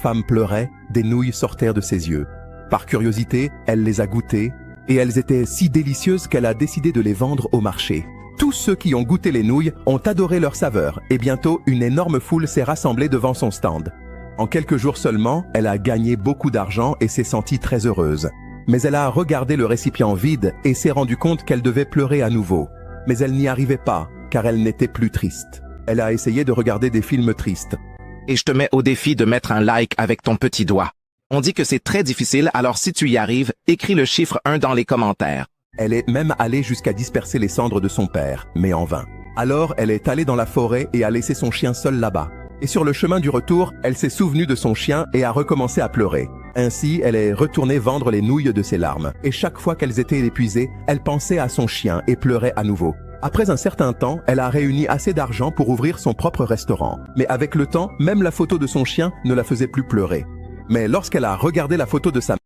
femme pleurait, des nouilles sortirent de ses yeux. Par curiosité, elle les a goûtées, et elles étaient si délicieuses qu'elle a décidé de les vendre au marché. Tous ceux qui ont goûté les nouilles ont adoré leur saveur, et bientôt une énorme foule s'est rassemblée devant son stand. En quelques jours seulement, elle a gagné beaucoup d'argent et s'est sentie très heureuse. Mais elle a regardé le récipient vide et s'est rendue compte qu'elle devait pleurer à nouveau. Mais elle n'y arrivait pas, car elle n'était plus triste. Elle a essayé de regarder des films tristes. Et je te mets au défi de mettre un like avec ton petit doigt. On dit que c'est très difficile, alors si tu y arrives, écris le chiffre 1 dans les commentaires. Elle est même allée jusqu'à disperser les cendres de son père, mais en vain. Alors, elle est allée dans la forêt et a laissé son chien seul là-bas. Et sur le chemin du retour, elle s'est souvenue de son chien et a recommencé à pleurer. Ainsi, elle est retournée vendre les nouilles de ses larmes. Et chaque fois qu'elles étaient épuisées, elle pensait à son chien et pleurait à nouveau. Après un certain temps, elle a réuni assez d'argent pour ouvrir son propre restaurant. Mais avec le temps, même la photo de son chien ne la faisait plus pleurer. Mais lorsqu'elle a regardé la photo de sa